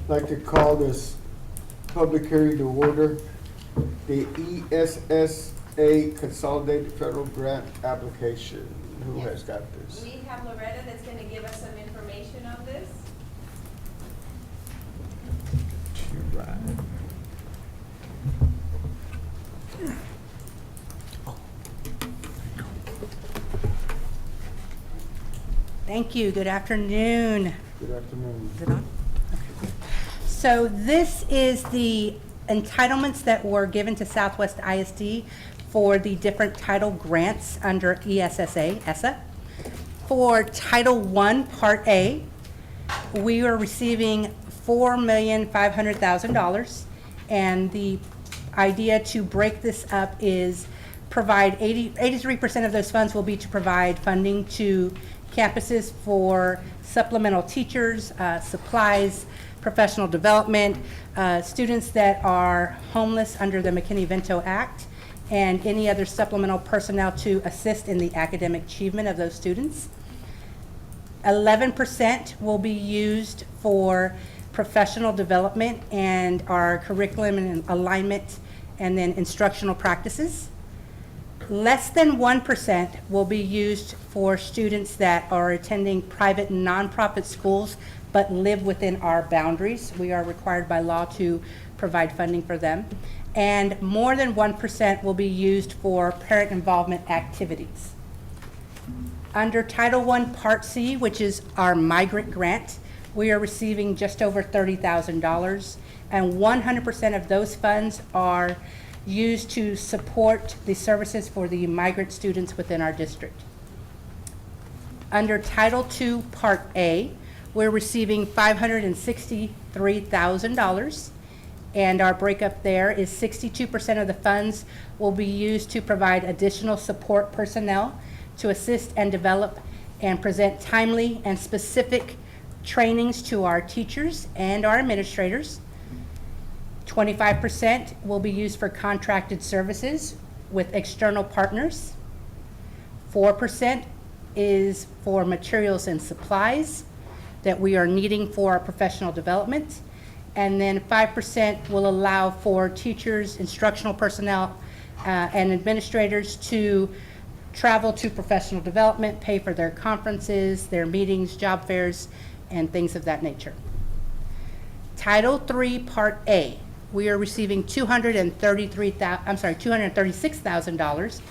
like to call this public hearing to order. The ESSA Consolidated Federal Grant Application. Who has got this? We have Loretta that's going to give us some information on this. Right. Thank you. Good afternoon. Good afternoon. Is it on? Okay. So this is the entitlements that were given to Southwest ISD for the different title grants under ESSA. For Title I, Part A, we are receiving $4,500,000, and the idea to break this up is provide 83% of those funds will be to provide funding to campuses for supplemental teachers, supplies, professional development, students that are homeless under the McKinney-Vento Act, and any other supplemental personnel to assist in the academic achievement of those students. 11% will be used for professional development and our curriculum and alignment, and then instructional practices. Less than 1% will be used for students that are attending private nonprofit schools but live within our boundaries. We are required by law to provide funding for them. And more than 1% will be used for parent involvement activities. Under Title I, Part C, which is our migrant grant, we are receiving just over $30,000, and 100% of those funds are used to support the services for the migrant students within our district. Under Title II, Part A, we're receiving $563,000, and our breakup there is 62% of the funds will be used to provide additional support personnel to assist and develop and present timely and specific trainings to our teachers and our administrators. 25% will be used for contracted services with external partners. 4% is for materials and supplies that we are needing for our professional development. And then 5% will allow for teachers, instructional personnel, and administrators to travel to professional development, pay for their conferences, their meetings, job fairs, and things of that nature. Title III, Part A, we are receiving $236,000.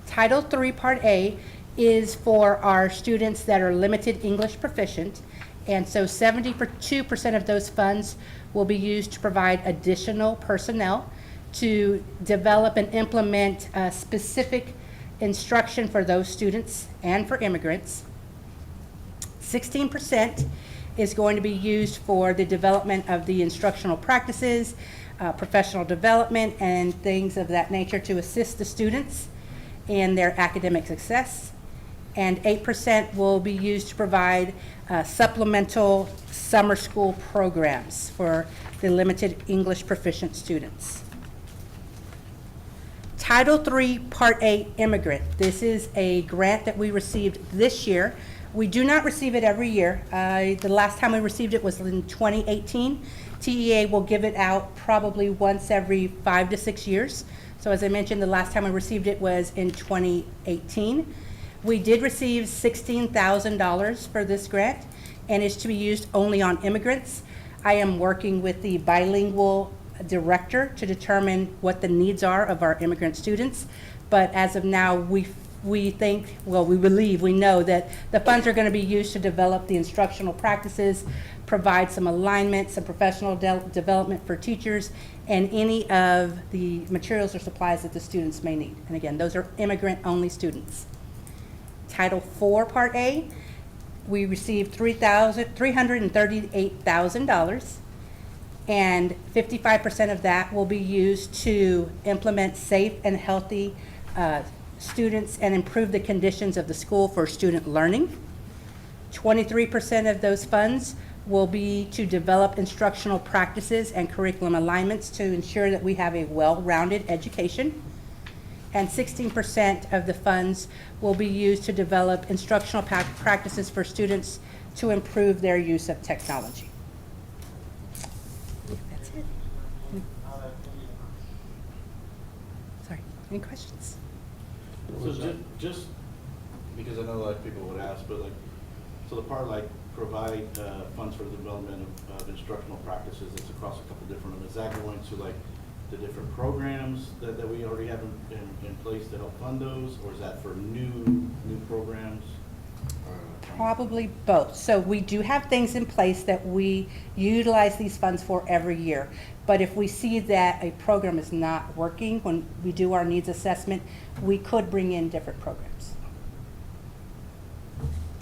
Title III, Part A is for our students that are limited English proficient, and so 72% of those funds will be used to provide additional personnel to develop and implement specific instruction for those students and for immigrants. 16% is going to be used for the development of the instructional practices, professional development, and things of that nature to assist the students in their academic success. And 8% will be used to provide supplemental summer school programs for the limited English proficient students. Title III, Part A, Immigrant. This is a grant that we received this year. We do not receive it every year. The last time we received it was in 2018. TEA will give it out probably once every 5 to 6 years. So as I mentioned, the last time we received it was in 2018. We did receive $16,000 for this grant, and it's to be used only on immigrants. I am working with the bilingual director to determine what the needs are of our immigrant students. But as of now, we think, well, we believe, we know that the funds are going to be used to develop the instructional practices, provide some alignment, some professional development for teachers, and any of the materials or supplies that the students may need. And again, those are immigrant-only students. Title IV, Part A, we received $338,000, and 55% of that will be used to implement safe and healthy students and improve the conditions of the school for student learning. 23% of those funds will be to develop instructional practices and curriculum alignments to ensure that we have a well-rounded education. And 16% of the funds will be used to develop instructional practices for students to improve their use of technology. Any questions? So just because I know like people would ask, but like, so the part like provide funds for the development of instructional practices that's across a couple different, is that going to like the different programs that we already have in place to help fund those, or is that for new programs? Probably both. So we do have things in place that we utilize these funds for every year. But if we see that a program is not working, when we do our needs assessment, we could bring in different programs.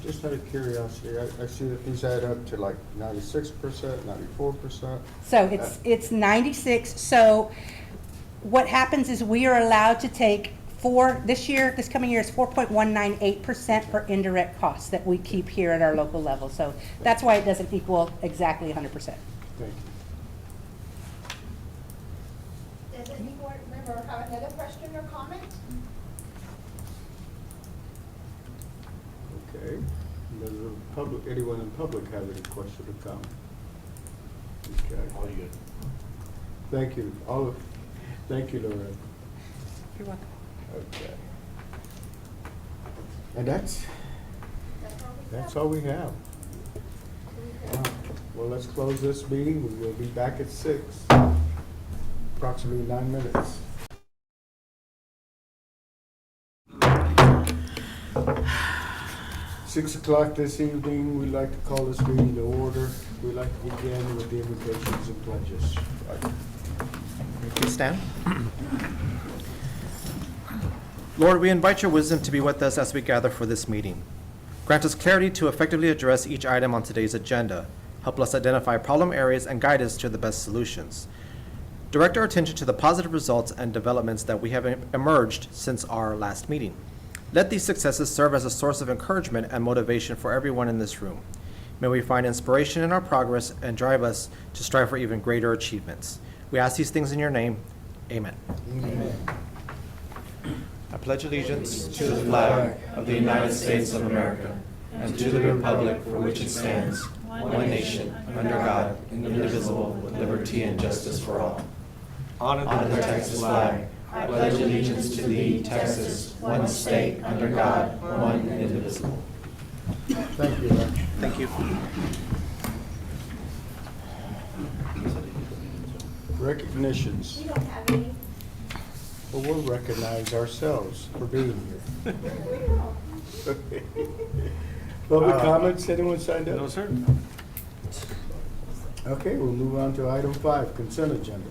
Just out of curiosity, I see that these add up to like 96%, 94%. So it's 96. So what happens is we are allowed to take this coming year is 4.198% for indirect costs that we keep here at our local level. So that's why it doesn't equal exactly 100%. Thank you. Does any board member have another question or comment? Okay. Does the public, anyone in public have any question or comment? Okay. All you good? Thank you. Thank you, Lorraine. You're welcome. Okay. And that's all we have. Well, let's close this meeting. We will be back at 6, approximately 9 minutes. Six o'clock this evening, we'd like to call this meeting to order. We'd like to begin with the invitations and pledges. Please stand. Lord, we invite your wisdom to be with us as we gather for this meeting. Grant us clarity to effectively address each item on today's agenda. Help us identify problem areas and guide us to the best solutions. Direct our attention to the positive results and developments that we have emerged since our last meeting. Let these successes serve as a source of encouragement and motivation for everyone in this room. May we find inspiration in our progress and drive us to strive for even greater achievements. We ask these things in your name. Amen. Amen. I pledge allegiance to the flag of the United States of America and to the republic for which it stands, one nation, under God, indivisible, with liberty and justice for all. Honor the Texas flag. I pledge allegiance to thee, Texas, one state, under God, one and indivisible. Thank you. Thank you. Recognitions. We don't have any. Well, we'll recognize ourselves for being here. Public comments, anyone signed up? No, sir. Okay, we'll move on to item 5, consent agenda.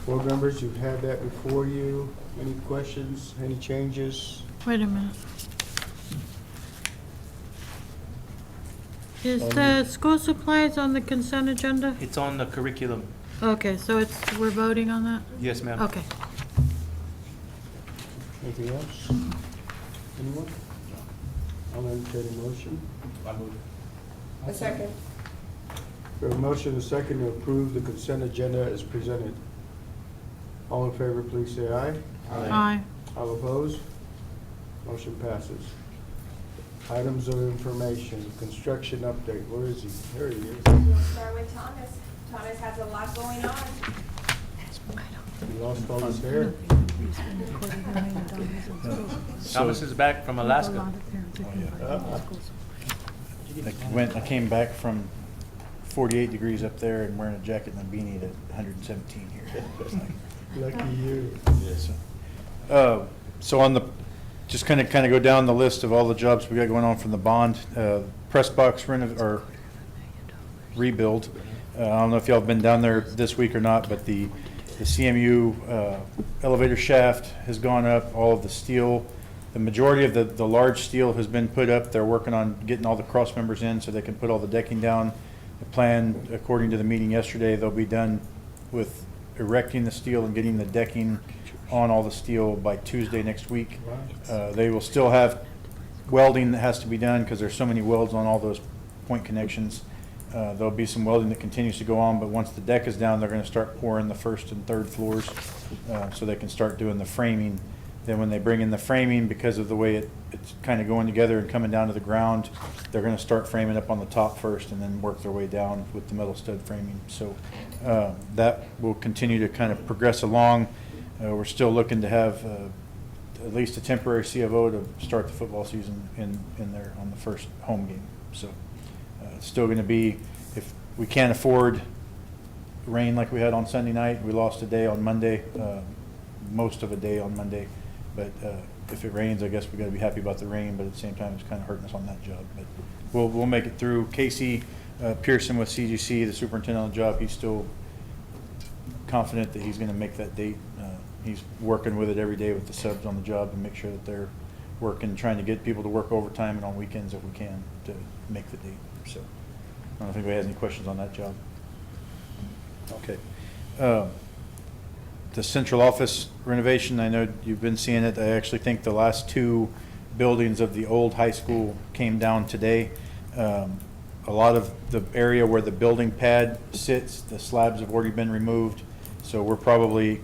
Board members, you've had that before you. Any questions, any changes? Wait a minute. Is the school supplies on the consent agenda? It's on the curriculum. Okay, so we're voting on that? Yes, ma'am. Okay. Anything else? Anyone? I'll entertain a motion. I move. A second. We have a motion and a second to approve the consent agenda as presented. All in favor, please say aye. Aye. All opposed? Motion passes. Items of information, construction update. Where is he? There he is. We'll start with Thomas. Thomas has a lot going on. He lost all his hair. Thomas is back from Alaska. I came back from 48 degrees up there and wearing a jacket and a beanie at 117 here. Lucky you. So on the, just kind of go down the list of all the jobs we got going on from the bond, press box rebuild. I don't know if y'all have been down there this week or not, but the CMU elevator shaft has gone up, all of the steel. The majority of the large steel has been put up. They're working on getting all the cross members in so they can put all the decking down. The plan, according to the meeting yesterday, they'll be done with erecting the steel and getting the decking on all the steel by Tuesday next week. They will still have welding that has to be done because there's so many welds on all those point connections. There'll be some welding that continues to go on, but once the deck is down, they're going to start pouring the first and third floors so they can start doing the framing. Then when they bring in the framing, because of the way it's kind of going together and coming down to the ground, they're going to start framing up on the top first and then work their way down with the metal stud framing. So that will continue to kind of progress along. We're still looking to have at least a temporary C of O to start the football season in there on the first home game. So it's still going to be, if we can't afford rain like we had on Sunday night, we lost a day on Monday, most of a day on Monday. But if it rains, I guess we got to be happy about the rain, but at the same time, it's kind of hurting us on that job. But we'll make it through. Casey Pearson with CGC, the superintendent on the job, he's still confident that he's going to make that date. He's working with it every day with the subs on the job to make sure that they're working, trying to get people to work overtime and on weekends if we can to make the date. So I don't know if anybody has any questions on that job. Okay. The central office renovation, I know you've been seeing it. I actually think the last two buildings of the old high school came down today. A lot of the area where the building pad sits, the slabs have already been removed. So we're probably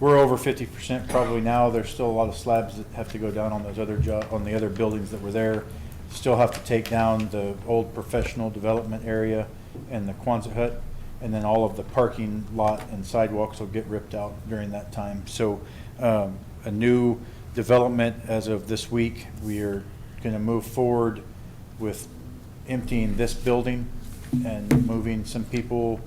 we're over 50% probably now. There's still a lot of slabs that have to go down on those other on the other buildings that were there. Still have to take down the old professional development area and the Quonset hut, and then all of the parking lot and sidewalks will get ripped out during that time. So a new development as of this week, we are going to move forward with emptying this building and moving some people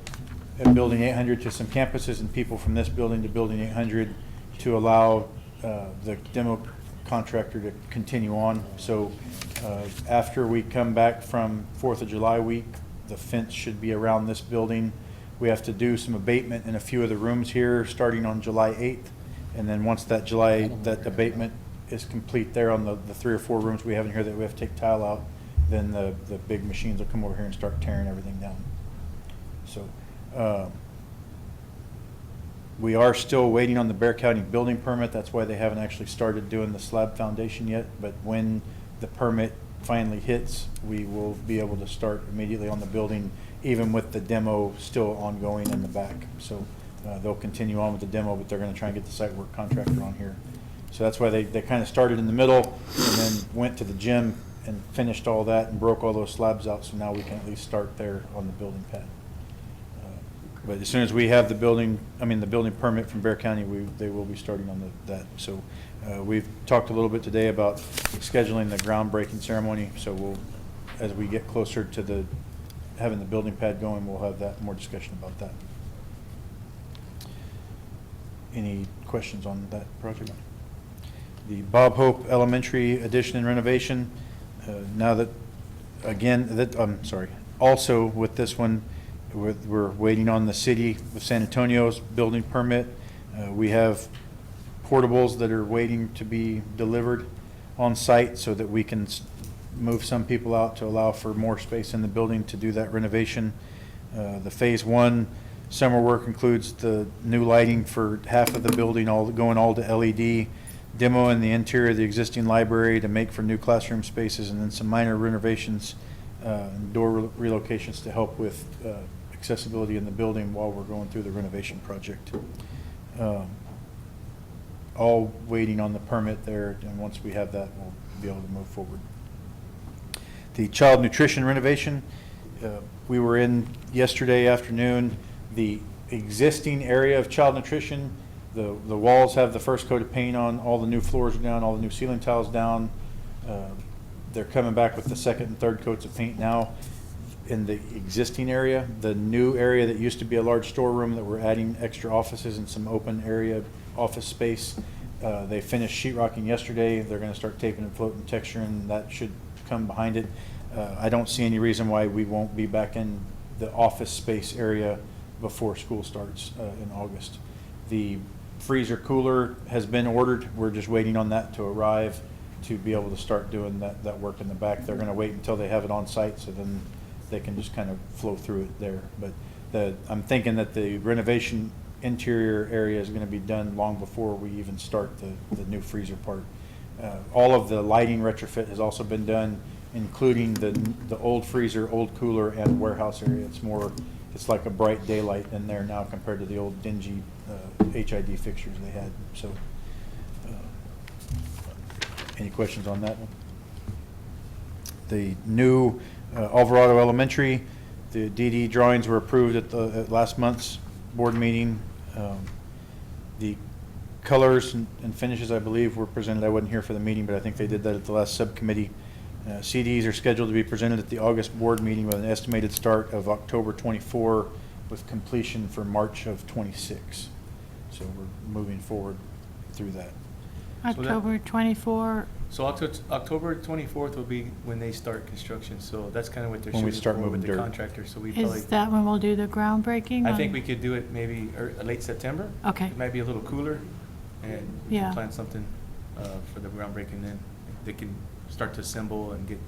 at Building 800 to some campuses and people from this building to Building 800 to allow the demo contractor to continue on. So after we come back from 4th of July week, the fence should be around this building. We have to do some abatement in a few of the rooms here starting on July 8th. And then once that abatement is complete there on the 3 or 4 rooms we have in here that we have to take tile out, then the big machines will come over here and start tearing everything down. So we are still waiting on the Bexar County building permit. That's why they haven't actually started doing the slab foundation yet. But when the permit finally hits, we will be able to start immediately on the building, even with the demo still ongoing in the back. So they'll continue on with the demo, but they're going to try and get the site work contractor on here. So that's why they kind of started in the middle and then went to the gym and finished all that and broke all those slabs out. So now we can at least start there on the building pad. But as soon as we have the building permit from Bexar County, they will be starting on that. So we've talked a little bit today about scheduling the groundbreaking ceremony. So as we get closer to having the building pad going, we'll have more discussion about that. Any questions on that project? The Bob Hope Elementary addition and renovation. Also with this one, we're waiting on the city of San Antonio's building permit. We have portables that are waiting to be delivered on site so that we can move some people out to allow for more space in the building to do that renovation. The phase 1 summer work includes the new lighting for half of the building, going all to LED, demo in the interior of the existing library to make for new classroom spaces, and then some minor renovations and door relocations to help with accessibility in the building while we're going through the renovation project. All waiting on the permit there, and once we have that, we'll be able to move forward. The child nutrition renovation, we were in yesterday afternoon. The existing area of child nutrition, the walls have the first coat of paint on, all the new floors are down, all the new ceiling tiles down. They're coming back with the second and third coats of paint now in the existing area. The new area that used to be a large storeroom that we're adding extra offices and some open area office space. They finished sheetrocking yesterday. They're going to start taping and floating texturing. That should come behind it. I don't see any reason why we won't be back in the office space area before school starts in August. The freezer cooler has been ordered. We're just waiting on that to arrive to be able to start doing that work in the back. They're going to wait until they have it on site, so then they can just kind of flow through it there. But I'm thinking that the renovation interior area is going to be done long before we even start the new freezer part. All of the lighting retrofit has also been done, including the old freezer, old cooler, and warehouse area. It's like a bright daylight in there now compared to the old dingy HID fixtures they had. So, any questions on that one? The new Alvarado Elementary, the DD drawings were approved at last month's board meeting. The colors and finishes, I believe, were presented. I wasn't here for the meeting, but I think they did that at the last subcommittee. CDs are scheduled to be presented at the August board meeting with an estimated start of October 24 with completion for March of 26. So we're moving forward through that. that- October 24, So October 24th will be when they start construction, so that's kind of what they're When we shooting start for with moving the dirt. contractor, so we probably, is that when we'll do the groundbreaking? I think on- we could do it maybe late September. Okay. It might be a little cooler, and we Yeah. can plan something for the groundbreaking then. They can start to assemble and get,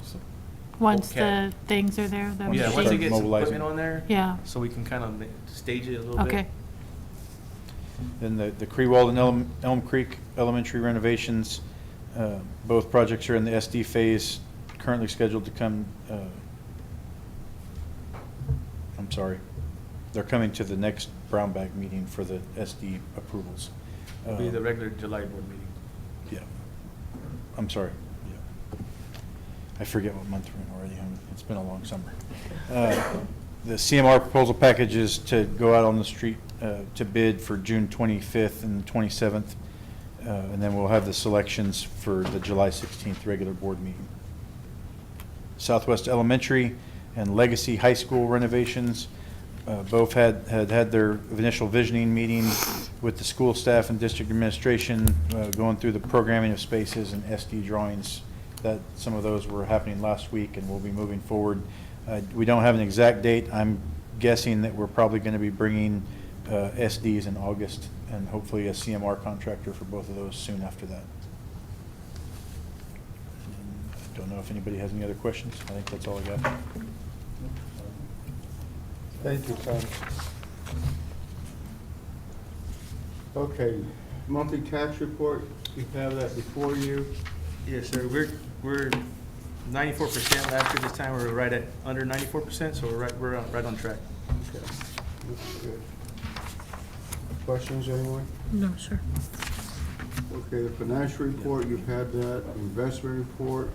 some. Once Okay. the things are there, the Yeah, once they machines? get some mobilizing. equipment on there. Yeah. So we can kind of stage it a little bit. Okay. Then the Crewald and Elm Creek Elementary renovations, both projects are in the SD phase, currently scheduled to come, I'm sorry, they're coming to the next brown bag meeting for the SD approvals. It'll be the regular July board meeting. Yeah. I'm sorry. Yeah. I forget what month we're in already. It's been a long summer. The CMR proposal package is to go out on the street to bid for June 25th and 27th. And then we'll have the selections for the July 16th regular board meeting. Southwest Elementary and Legacy High School renovations, both had their initial visioning meeting with the school staff and district administration, going through the programming of spaces and SD drawings. That some of those were happening last week, and we'll be moving forward. We don't have an exact date. I'm guessing that we're probably going to be bringing SDs in August, and hopefully a CMR contractor for both of those soon after that. I don't know if anybody has any other questions. I think that's all I got. Thank you, Tom. Okay, monthly tax report, you have that before you. Yes, sir. We're 94% last year. This time we're right at under 94%, so we're right on track. Okay, that's good. Questions, anyone? No, sir. Okay, the financial report, you've had that, investment report,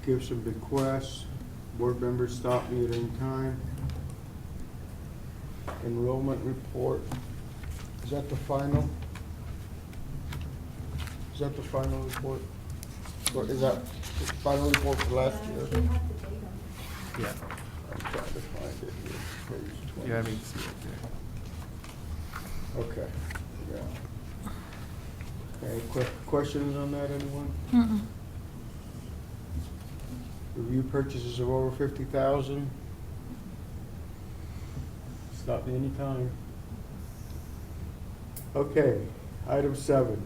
gifts and bequests, board members stop me at any time. Enrollment report, is that the final? Is that the final report? Or is that the final report for last year? Should have the date on it. Yeah. I'm trying to find it here, page 20. Yeah, I mean, see it there. Okay, yeah. Any questions on that, anyone? Mm-mm. Review purchases of over 50,000. Stop me anytime. Okay, item 7,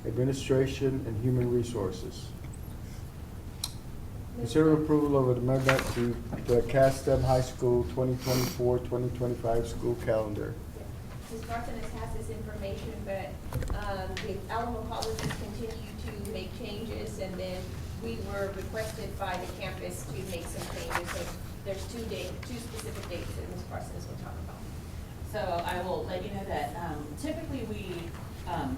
administration and human resources. Consider approval of an amendment to the Castem High School 2024-2025 school calendar. Ms. Martinez has this information, but the Alamo colleges continue to make changes, and then we were requested by the campus to make some changes. So there's two specific dates that Ms. Parsons will talk about. So I will let you know that typically we,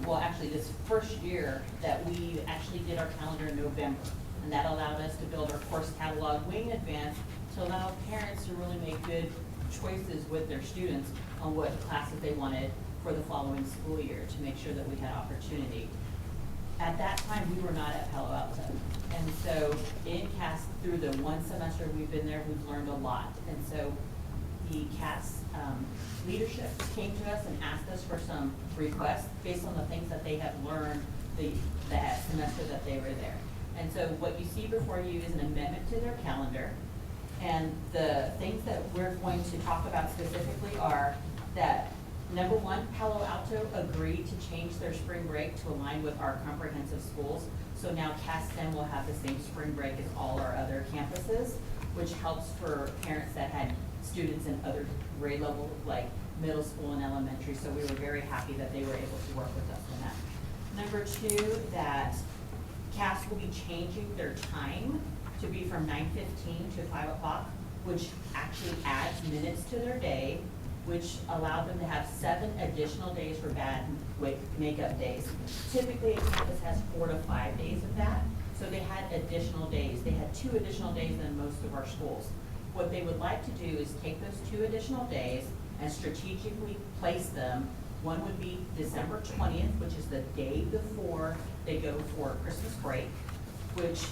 well, actually this first year that we actually did our calendar in November. And that allowed us to build our course catalog way in advance to allow parents to really make good choices with their students on what classes they wanted for the following school year to make sure that we had opportunity. At that time, we were not at Palo Alto. And so in CAS, through the one semester we've been there, we've learned a lot. And so the CAS leadership came to us and asked us for some requests based on the things that they had learned that semester that they were there. And so what you see before you is an amendment to their calendar. And the things that we're going to talk about specifically are that, number one, Palo Alto agreed to change their spring break to align with our comprehensive schools. So now CASTEM will have the same spring break as all our other campuses, which helps for parents that had students in other grade level, like middle school and elementary. So we were very happy that they were able to work with us on that. Number two, that CAS will be changing their time to be from 9:15 to 5 o'clock, which actually adds minutes to their day, which allowed them to have 7 additional days for bad makeup days. Typically, a campus has 4 to 5 days of that, so they had additional days. They had 2 additional days than most of our schools. What they would like to do is take those 2 additional days and strategically place them One would be December 20th, which is the day before they go for Christmas break, which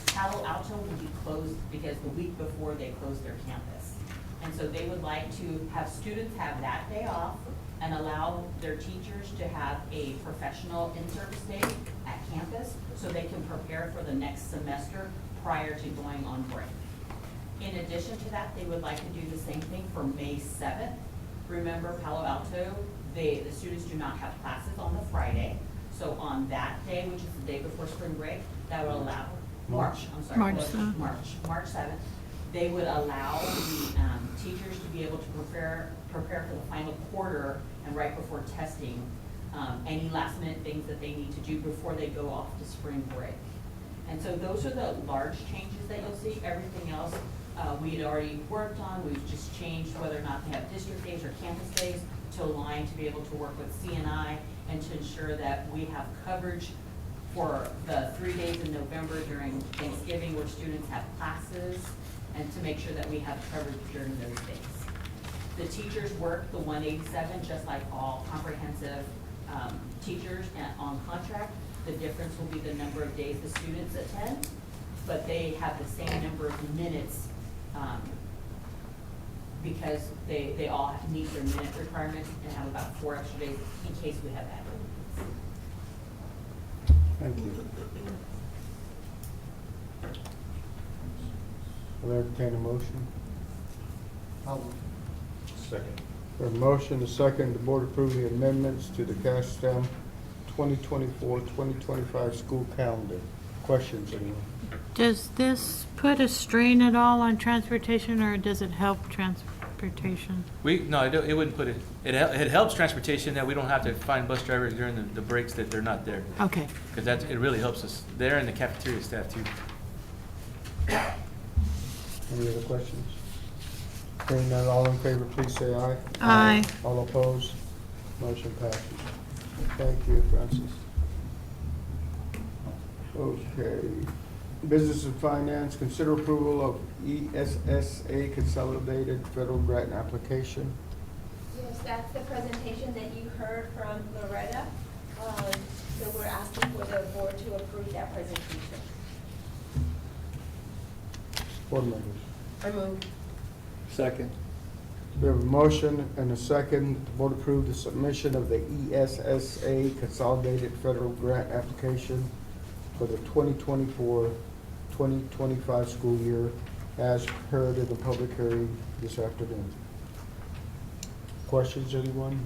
Palo Alto will be closed because the week before they close their campus. And so they would like to have students have that day off and allow their teachers to have a professional in-service day at campus so they can prepare for the next semester prior to going on break. In addition to that, they would like to do the same thing for May 7th. Remember, Palo Alto, the students do not have classes on the Friday. So on that day, which is the day before spring break, that would allow, March 7th, they would allow the teachers to be able to prepare for the final quarter and right before testing, any last minute things that they need to do before they go off to spring break. And so those are the large changes that you'll see. Everything else we had already worked on. We've just changed whether or not they have district days or campus days to align to be able to work with CNI and to ensure that we have coverage for the 3 days in November during Thanksgiving where students have classes, and to make sure that we have coverage during those days. The teachers work the 187 just like all comprehensive teachers on contract. The difference will be the number of days the students attend, but they have the same number of minutes because they all have to meet their minute requirements and have about 4 extra days in case we have that. Thank you. Will entertain a motion? Second. For a motion, a second, the board approve the amendments to the cash stamp 2024-2025 school calendar. Questions, anyone? Does this put a strain at all on transportation, or does it help transportation? No, it wouldn't put it, it helps transportation that we don't have to find bus drivers during the breaks that they're not there. Okay. Because it really helps us there and the cafeteria staff too. Any other questions? Hearing none, all in favor, please say aye. Aye. All opposed? Motion passes. Thank you, Francis. Okay. Business and Finance, consider approval of ESSA Consolidated Federal Grant Application. Yes, that's the presentation that you heard from Loretta. So we're asking for the board to approve that presentation. Board members. I move. Second. We have a motion and a second. The board approve the submission of the ESSA Consolidated Federal Grant Application for the 2024-2025 school year as heard in the public hearing this afternoon. Questions, anyone?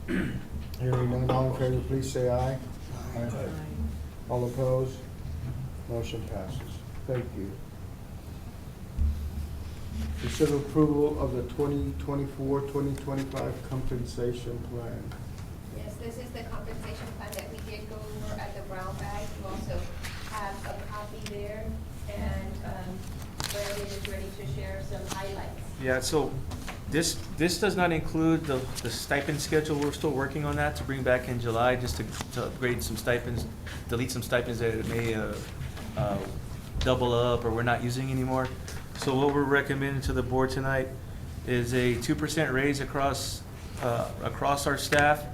Hearing none, all in favor, please say aye. Aye. All opposed? Motion passes. Thank you. Consider approval of the 2024-2025 compensation plan. Yes, this is the compensation plan that we did go over at the brown bag. You also have a copy there, and Brandon is ready to share some highlights. Yeah, so this does not include the stipend schedule. We're still working on that to bring back in July, just to upgrade some stipends, delete some stipends that it may double up or we're not using anymore. So what we're recommending to the board tonight is a 2% raise across our staff.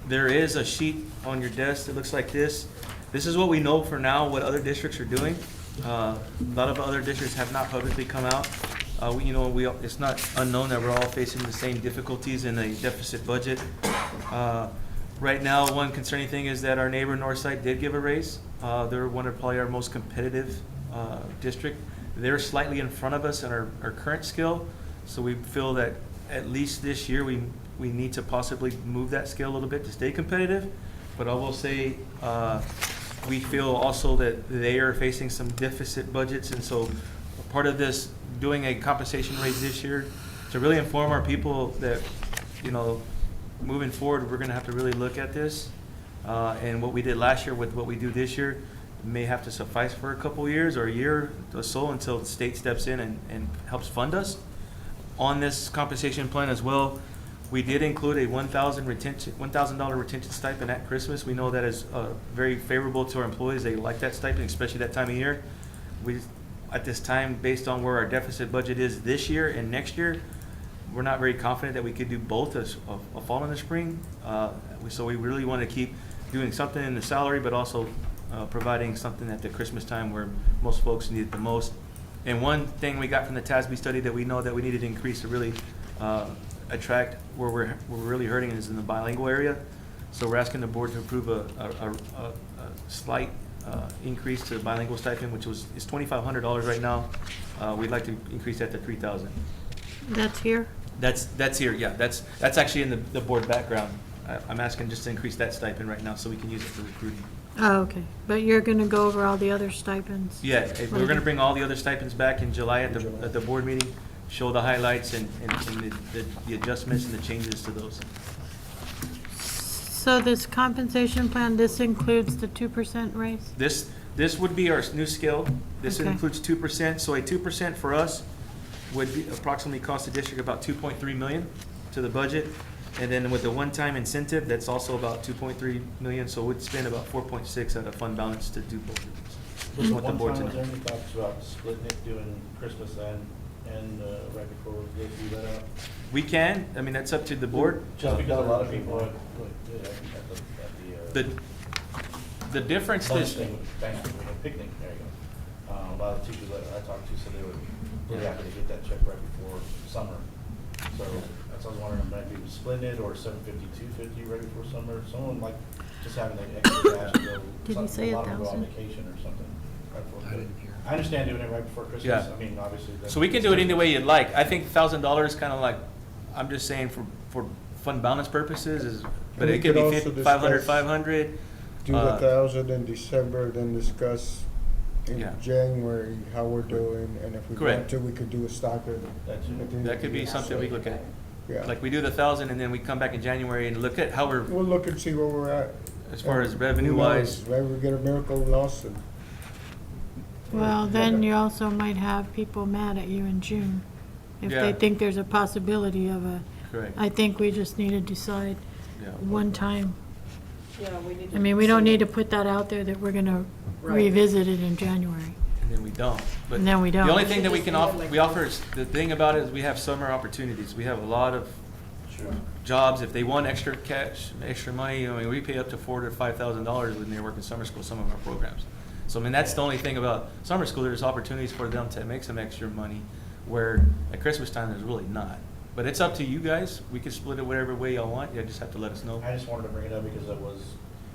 There is a sheet on your desk that looks like this. This is what we know for now, what other districts are doing. A lot of other districts have not publicly come out. It's not unknown that we're all facing the same difficulties in a deficit budget. Right now, one concerning thing is that our neighbor Northside did give a raise. They're one of probably our most competitive district. They're slightly in front of us in our current scale, so we feel that at least this year we need to possibly move that scale a little bit to stay competitive. But I will say we feel also that they are facing some deficit budgets, and so part of this doing a compensation raise this year to really inform our people that moving forward we're going to have to really look at this, and what we did last year with what we do this year may have to suffice for a couple years or a year or so until the state steps in and helps fund us. On this compensation plan as well, we did include a $1,000 retention stipend at Christmas. We know that is very favorable to our employees. They like that stipend, especially that time of year. At this time, based on where our deficit budget is this year and next year, we're not very confident that we could do both a fall and a spring. So we really want to keep doing something in the salary, but also providing something at the Christmas time where most folks need it the most. And one thing we got from the TASB study that we know that we needed to increase to really attract where we're really hurting is in the bilingual area. So we're asking the board to approve a slight increase to the bilingual stipend, which is $2,500 right now. We'd like to increase that to $3,000. That's here? That's here, yeah. That's actually in the board background. I'm asking just to increase that stipend right now so we can use it for recruiting. Oh, okay. But you're gonna go over all the other stipends? Yeah, we're gonna bring all the other stipends back in July at the board meeting, show the highlights and the adjustments and the changes to those. So this compensation plan, this includes the 2% raise? This would be our new scale. This Okay. includes 2%, so a 2% for us would be approximately cost the district about 2.3 million to the budget. And then with the one-time incentive, that's also about 2.3 million, so we'd spend about 4.6 out of fund balance to do both of these. Just want the board to One time, was know. there any talks about splitting it, doing Christmas and right before we do that out? We can, I mean, that's up to the board. Just because a lot of people at the The difference lunch is, thing, Thanksgiving, picnic, there you go. A lot of teachers that I talked to said they were really happy to get that check right before summer. So that's what I was wondering, maybe splitting it or 750, 250 right before summer, someone like just having the extra cash to go. Did he say a lot of them go on 1,000? vacation or something. Right before, I understand doing it right before Christmas. Yeah. I mean, obviously. so we can do it any way you'd like. I think $1,000 kind of like, I'm just saying for fund balance purposes is, but We it could could be also 500, discuss- 500. Do the 1,000 in December, then discuss in Yeah. January how we're doing, and if we Correct. want to, we could do a stipend. That's it. at the end That of could the be year. something we look at. Yeah. Like we do the 1,000 and then we come back in January and look at how we're, We'll look and see where we're at. as far as Who revenue wise. knows? Maybe we get a miracle loss and. Well, then you also might have people mad at you in June if Yeah. they think there's a possibility of a, Correct. I think we just need to decide Yeah. one time. Yeah, we need I mean, we don't need to put that out there that we're gonna revisit it in January. And then we don't. But And then we don't. The only thing that we can offer, we offer is, the thing about it is we have summer opportunities. We have a lot of jobs. If they want extra cash, extra money, I mean, we pay up to $4,000 to $5,000 when they're working summer school, some of our programs. So, I mean, that's the only thing about summer school, there's opportunities for them to make some extra money, where at Christmas time, there's really not. But it's up to you guys. We can split it whatever way y'all want. You just have to let us know. I just wanted to bring it up because it was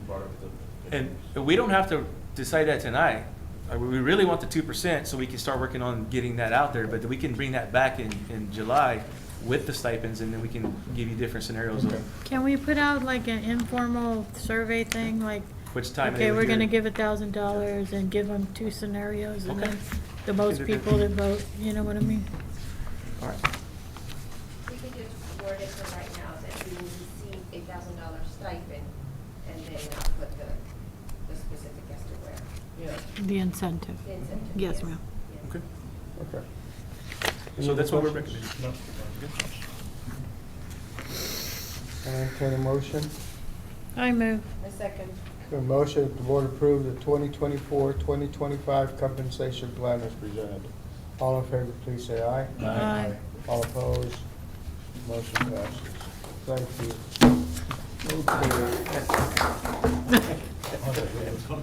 brought up at the. And we don't have to decide that tonight. We really want the 2% so we can start working on getting that out there, but we can bring that back in July with the stipends, and then we can give you different scenarios of Can we put out like an informal survey thing, like, which time. okay, we're gonna give. give $1,000 and give them 2 scenarios and Okay. then the most do that. people that vote, you know what I mean? All right. We could just word it for right now that we will receive $1,000 stipend and then put the specific as to where. The incentive. The incentive. Yes, ma'am. Yes. Okay. Okay. So that's what we're Any other recommending. questions? Entertain a motion. I move. A second. A motion that the board approve the 2024-2025 compensation plan as presented. All in favor, please say aye. Aye. All opposed? Motion passes. Thank you.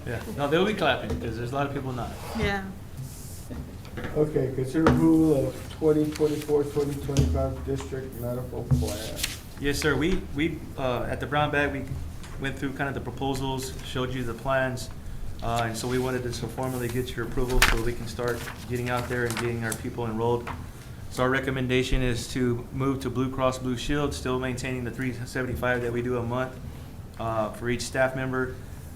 Yeah, no, they'll be clapping, because there's a lot of people not. Yeah. Okay, consider approval of 2024-2025 district medical plan. Yes, sir. We at the Brown Bag, we went through kind of the proposals, showed you the plans, and so we wanted to so formally get your approval so we can start getting out there and getting our people enrolled. So our recommendation is to move to Blue Cross Blue Shield, still maintaining the $375 that we do a month for each staff member.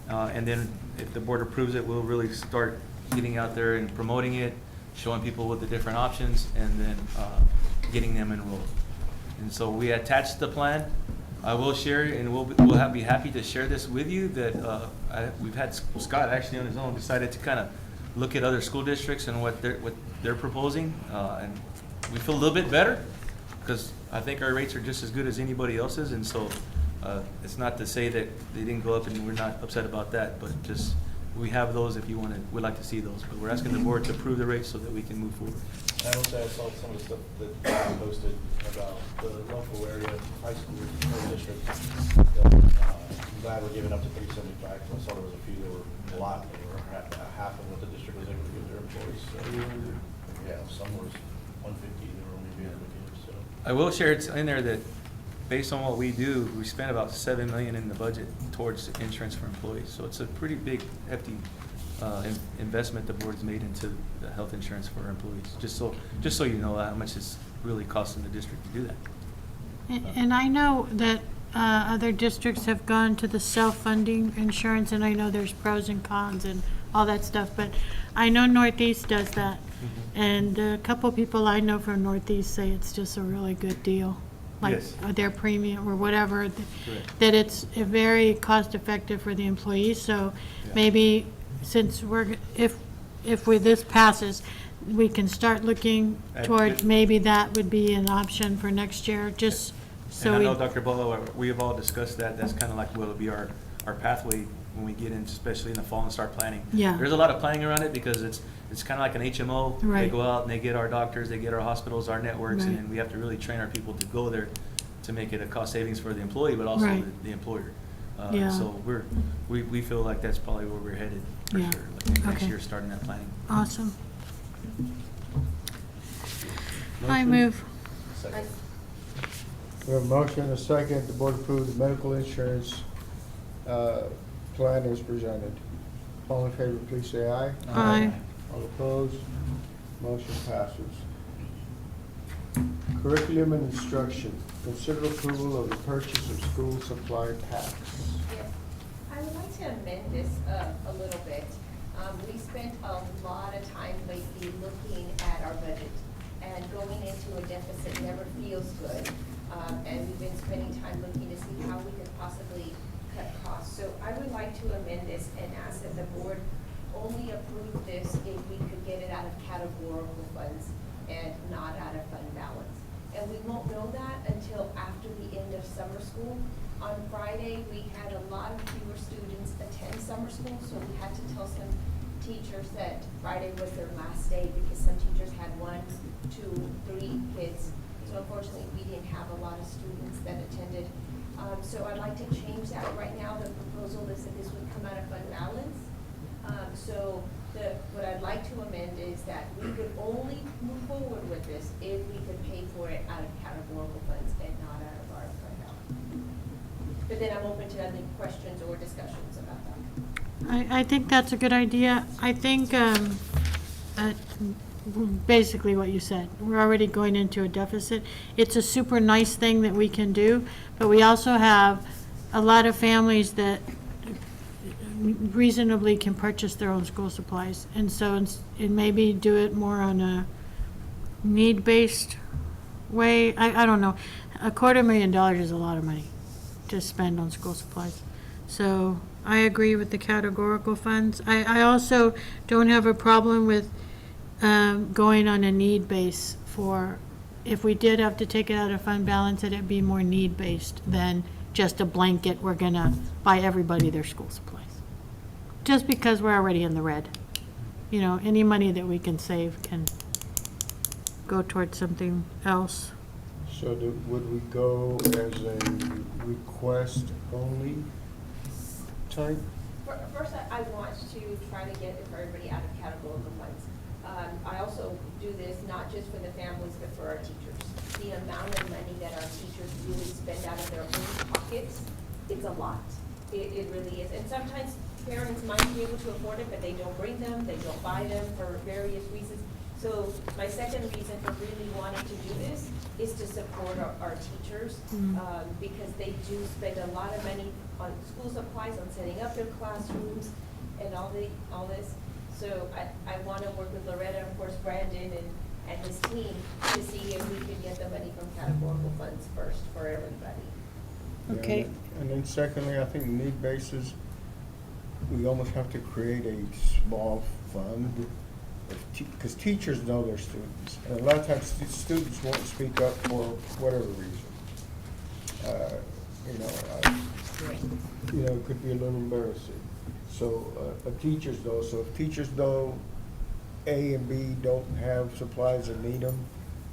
And then if the board approves it, we'll really start getting out there and promoting it, showing people what the different options, and then getting them enrolled. And so we attached the plan. I will share, and we'll be happy to share this with you, that we've had Scott actually on his own decided to kind of look at other school districts and what they're proposing, and we feel a little bit better because I think our rates are just as good as anybody else's, and so it's not to say that they didn't go up and we're not upset about that, but just we have those if you would like to see those. But we're asking the board to approve the rates so that we can move forward. I will say I saw some of the stuff that you posted about the local area, high school, or district. I'm glad we're giving up to 375. I saw there was a few that were a lot, they were half of what the district was able to give their employees. So, yeah, some was 150 they were only being able to give, so. I will share it's in there that based on what we do, we spent about $7 million in the budget towards insurance for employees. So it's a pretty big, hefty investment the board's made into the health insurance for our employees. Just so you know how much it's really costing the district to do that. And I know that other districts have gone to the self-funding insurance, and I know there's pros and cons and all that stuff, but I know Northeast does that. And a couple people I know from Northeast say it's just a really good deal. Like Yes. their premium or whatever, Correct. that it's very cost-effective for the employees. So Yeah. maybe since if this passes, we can start looking toward, maybe that would be an option for next year, just so And I we. know, Dr. Bolo, we have all discussed that. That's kind of like will be our pathway when we get in, especially in the fall and start planning. Yeah. There's a lot of planning around it because it's kind of like an HMO. They Right. go out and they get our doctors, they get our hospitals, our networks, Right. and then we have to really train our people to go there to make it a cost savings for the employee, but also Right. the employer. Yeah. So we feel like that's probably where we're headed for Yeah. sure. Like next Okay. year, starting that planning. Awesome. I Motion? move. We have a motion and a second. The board approve the medical insurance plan as presented. All in favor, please say aye. Aye. All opposed? Motion passes. Curriculum and instruction. Consider approval of the purchase of school supply packs. Yes. I would like to amend this a little bit. We spent a lot of time lately looking at our budget, and going into a deficit never feels good. And we've been spending time looking to see how we could possibly cut costs. So I would like to amend this and ask that the board only approve this if we could get it out of categorical funds and not out of fund balance. And we won't know that until after the end of summer school. On Friday, we had a lot of fewer students attend summer school, so we had to tell some teachers that Friday was their last day because some teachers had 1, 2, 3 kids. So unfortunately, we didn't have a lot of students that attended. So I'd like to change that. Right now, the proposal is that this would come out of fund balance. So what I'd like to amend is that we could only move forward with this if we could pay for it out of categorical funds and not out of our fund balance. But then I'm open to any questions or discussions about that. I think that's a good idea. I think, basically what you said, we're already going into a deficit. It's a super nice thing that we can do, but we also have a lot of families that reasonably can purchase their own school supplies. And so, and maybe do it more on a need-based way. I don't know. $250,000 is a lot of money to spend on school supplies. So I agree with the categorical funds. I also don't have a problem with going on a need base for, if we did have to take it out of fund balance, that it'd be more need-based than just a blanket, we're gonna buy everybody their school supplies. Just because we're already in the red. You know, any money that we can save can go towards something else. So would we go as a request only type? First, I want to try to get it for everybody out of categorical funds. I also do this not just for the families, but for our teachers. The amount of money that our teachers really spend out of their own pockets, it's a lot. It really is. And sometimes parents might be able to afford it, but they don't bring them, they don't buy them for various reasons. So my second reason for really wanting to do this is to support our teachers, because they do spend a lot of money on school supplies, on setting up their classrooms, and all this. So I want to work with Loretta, of course, Brandon, and his team to see if we can get the money from categorical funds first for everybody. Okay. Yeah, and then secondly, I think need basis, we almost have to create a small fund, because teachers know their students. And a lot of times, students won't speak up for whatever reason. It could be a little embarrassing. So, teachers though, so if teachers know A and B don't have supplies and need them,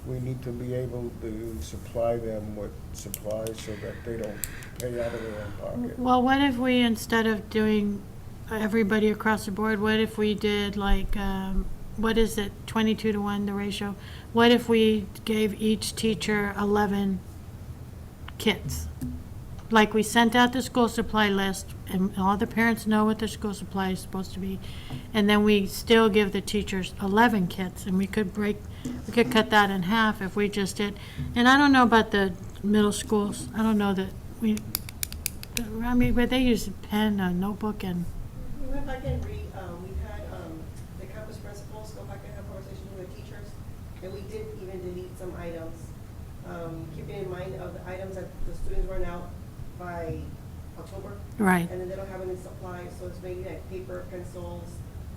we need to be able to supply them with supplies so that they don't pay out of their own pocket. Well, what if we, instead of doing everybody across the board, what if we did like, what is it, 22-to-1, the ratio? What if we gave each teacher 11 kits? Like we sent out the school supply list and all the parents know what their school supply is supposed to be. And then we still give the teachers 11 kits and we could cut that in half if we just did. And I don't know about the middle schools. I don't know that but they use a pen, a notebook and, We went back and we've had, the campus principals go back and have conversations with the teachers, and we did even delete some items. Keeping in mind of the items that the students run out by October. right. And then they don't have any supplies, so it's mainly like paper, pencils,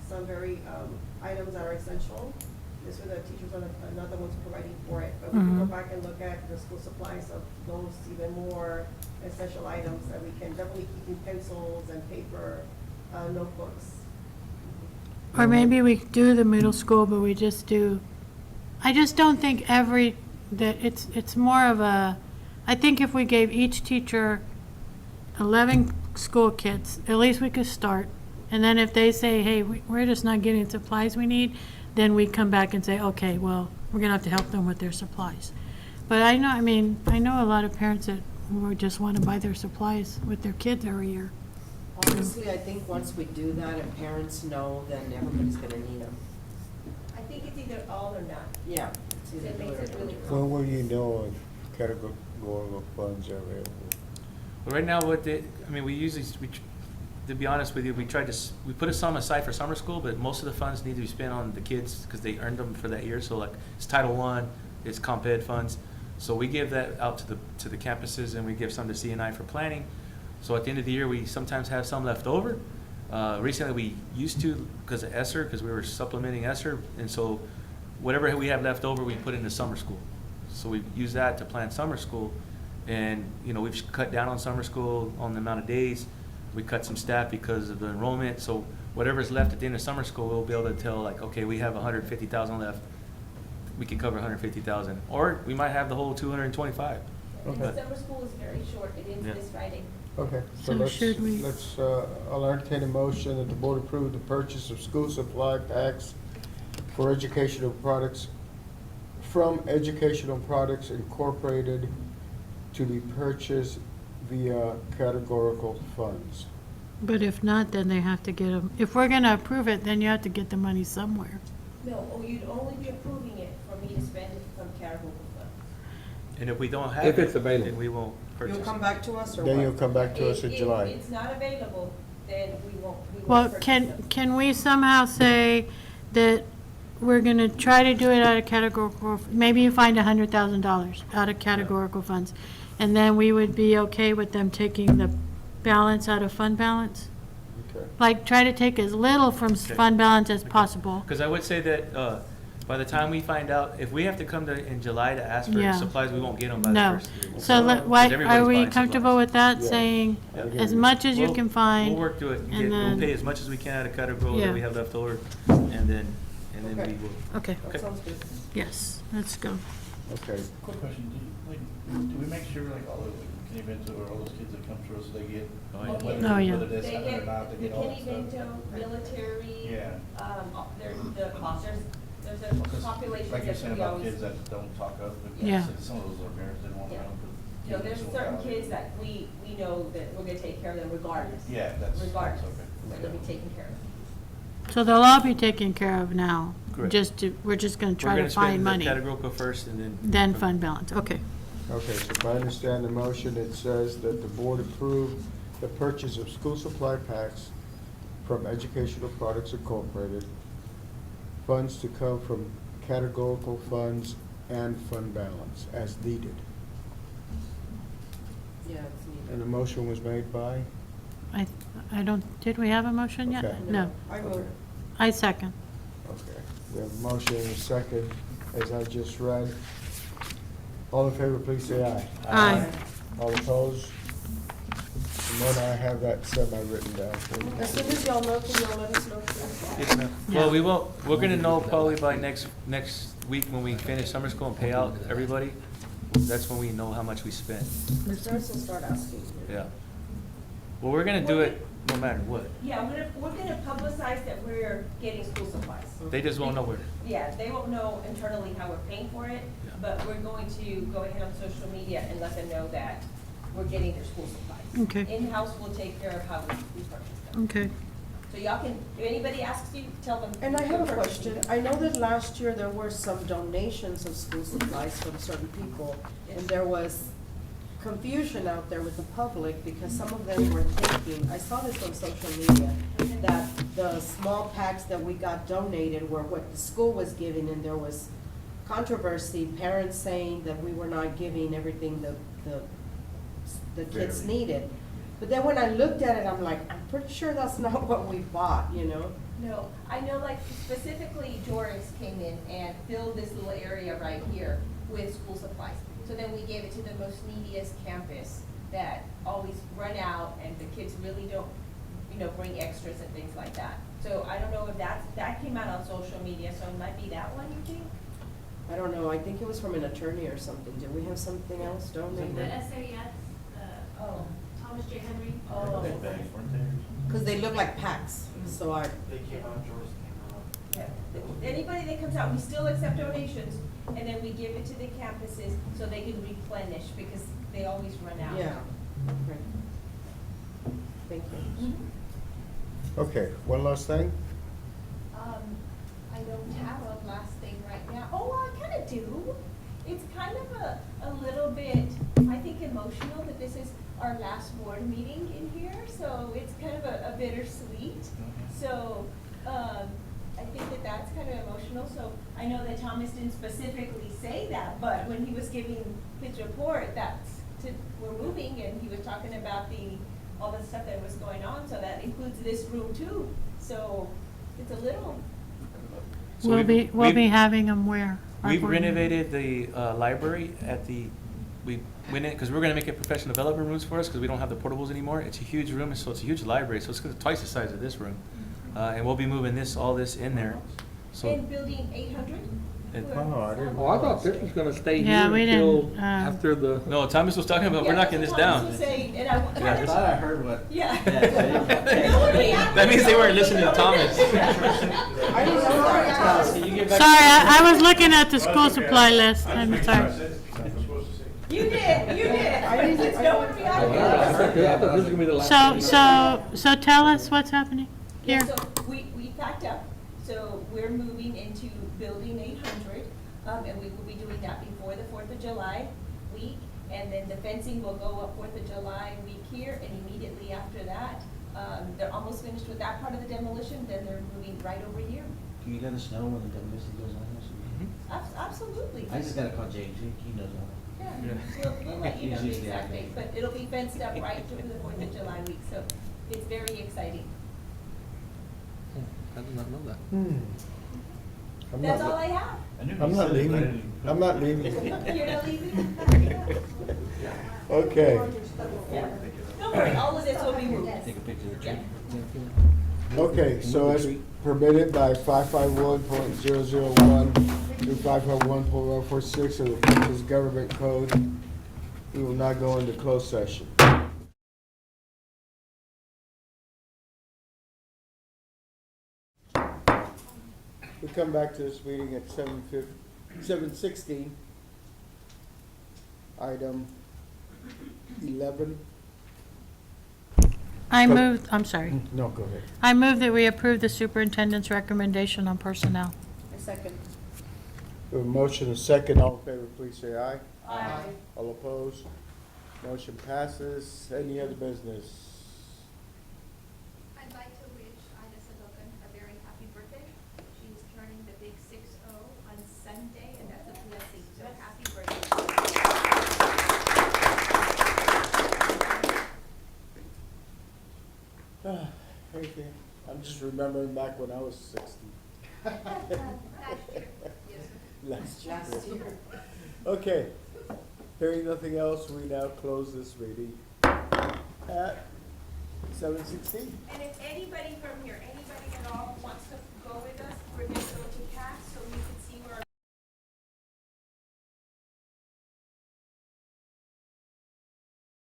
some very, items that are essential. This way the teachers are not the ones providing for it, but we can go back and look at the school supplies of those even more essential items that we can definitely keep in pencils and paper, notebooks. Or maybe we do the middle school, but we just do, I just don't think it's more of a, I think if we gave each teacher 11 school kits, at least we could start. And then if they say, hey, we're just not getting supplies we need, then we come back and say, okay, well, we're gonna have to help them with their supplies. But I know a lot of parents that would just wanna buy their supplies with their kids every year. Honestly, I think once we do that and parents know, then everybody's gonna need them. I think it's either all or none. Yeah. it's either It do makes it it or really do it. When will you know if categorical funds are available? But right now, we usually, to be honest with you, we put a sum aside for summer school, but most of the funds need to be spent on the kids because they earned them for that year. So like, it's Title I, it's Comp Ed funds. So we give that out to the campuses and we give some to CNI for planning. So at the end of the year, we sometimes have some left over. Recently, we used to, because of ESSER, because we were supplementing ESSER, and so whatever we have left over, we put into summer school. So we use that to plan summer school, and, we've cut down on summer school on the amount of days. We cut some staff because of the enrollment, so whatever's left at the end of summer school, we'll be able to tell, like, okay, we have 150,000 left. We can cover 150,000, or we might have the whole 225. And the summer school is very short, it ends Yeah. this Friday. Okay, so So should we- I'll entertain a motion that the board approve the purchase of school supply packs for educational products from Educational Products Incorporated to be purchased via categorical funds. But if not, then they have to get them, if we're gonna approve it, then you have to get the money somewhere. No, you'd only be approving it for me to spend it from categorical funds. And if we don't have If it, it's available. then we won't purchase. You'll come back to us or Then you'll what? come back to us in July. If it's not available, then we won't Well, purchase can, them. can we somehow say that we're gonna try to do it out of categorical, maybe you find $100,000 out of categorical funds, and then we would be okay with them taking the balance out of fund balance? Okay. Like, try to take as little from fund balance as possible. Because I would say that by the time we find out, if we have to come in July to ask for Yeah. supplies, we won't get them by the No. first year. So are everybody's we buying comfortable supplies. with that, Yeah. saying Yeah. as much as you can find? We'll work through it. and We'll then- pay as much as we can out of category Yeah. that we have left over, and then we Okay. will. Okay, That sounds good. yes, let's go. Okay, Quick question, do we make sure like all the Kenny Bento or all those kids that come through us, they get, Oh, yeah. whether, Oh, yeah. whether that's They happening or get not, they get all that McKinney stuff? Vento, military, Yeah. there's a population Like you're that saying we about always. kids that don't talk up, but Yeah. some of those are parents didn't want to Yeah. know. You know, there's certain kids that we know that we're gonna take care of them regardless. Yeah, that's Regardless, okay. they're gonna be taken care of. So they'll all be taken care of now. Correct. We're just gonna We're try gonna to spend find the money, categorical first, and then fund balance, okay. okay, so if I understand the motion, it says that the board approve the purchase of school supply packs from Educational Products Incorporated, funds to come from categorical funds and fund balance as needed. Yeah, it's needed. And the motion was made by? I don't, did we have a motion yet? Okay. No, I will. Okay. I second. Okay, we have a motion and a second, as I just read. All in favor, please say aye. Aye. All opposed? then I have that semi-written down for you. As soon as y'all know, can y'all let us know, please? Yes, ma'am. Well, we won't, we're gonna know probably by next week when we finish summer school and pay out everybody. That's when we know how much we spent. The parents will start asking. Yeah. Well, we're gonna do it no matter what. Yeah, we're gonna publicize that we're getting school supplies. They just won't know where. Yeah, they won't know internally how we're paying for it, Yeah. but we're going to go ahead on social media and let them know that we're getting their school supplies. Okay. In-house will take care of how we purchase them. Okay. So y'all can, if anybody asks you, tell them. And I have we're a purchasing. question. I know that last year there were some donations of school supplies from certain people, and there was confusion out there with the public because some of them were thinking, I saw this on social media, that the small packs that we got donated were what the school was giving, and there was controversy, parents saying that we were not giving everything the kids needed. But then when I looked at it, I'm like, I'm pretty sure that's not what we bought, you know? No, I know like specifically Doris came in and filled this little area right here with school supplies. So then we gave it to the most neediest campus that always run out and the kids really don't, bring extras and things like that. So I don't know if that came out on social media, so it might be that one, you think? I don't know, I think it was from an attorney or something. Did we have something else The donated? SAS, Oh. Thomas J. Henry. Oh. Because they look like packs, so I, They came out, George came out. Yeah. Anybody that comes out, we still accept donations, and then we give it to the campuses so they can replenish, because they always run out. yeah. Okay. Thank you. Mhm. Okay, one last thing? I don't have a last thing right now. Oh, I kind of do. It's kind of a little bit, I think, emotional that this is our last board meeting in here, so it's kind of a bittersweet. So, I think that that's kind of emotional, so I know that Thomas didn't specifically say that, but when he was giving his report, we're moving, and he was talking about all the stuff that was going on, so that includes this room too. So, it's a little, So We'll we've- be having them where? Our We've board meeting? renovated the library we went in, because we're gonna make it professional development rooms for us, because we don't have the portables anymore. It's a huge room, so it's a huge library, so it's twice the size of this room. And we'll be moving all this in there, so. in building 800? And- Oh, I didn't. Oh, I thought this was gonna stay Yeah, here we until didn't, after the. No, Thomas was talking about, we're knocking this down. I thought I heard what. Yeah. That means they weren't listening to Thomas. I didn't know that. Can you get back? Sorry, I was looking at the school supply list, I'm sorry. You did. I didn't- It's nowhere to be out here. I thought this was gonna be the last. So tell us what's happening Yeah, here. so we packed up, so we're moving into building 800, and we will be doing that before the 4th of July week, and then the fencing will go up 4th of July week here, and immediately after that, they're almost finished with that part of the demolition, then they're moving right over here. Can you let us know when the demolition goes on? Absolutely. I just gotta call James, he knows all. Yeah, we'll let you know He's the usually exact active. date, but it'll be fenced up right through the 4th of July week, so it's very exciting. I did not know that. I'm That's not all le- I have. I'm not leaving. I'm not leaving. You're not leaving? Okay, Don't worry, all of this will be moved. Take a picture of the tree. okay, so as permitted by 551.001 through 551.146 of the Texas Government Code, we will not go into closed session. We come back to this meeting at 7:16. Item 11. I'm sorry. No, go ahead. I move that we approve the superintendent's recommendation on personnel. A second. We have a motion, a second. All in favor, please say aye. Aye. All opposed? Motion passes. Any other business? I'd like to wish Ida Salokan a very happy birthday. She's turning the big 6-0 on Sunday, and that's a blessing, so happy birthday. Thank you. I'm just remembering back when I was 60. Last year, yes. Last Last year. year. Okay. Hearing nothing else, we now close this meeting at 7:16. And if anybody from here, anybody at all wants to go with us,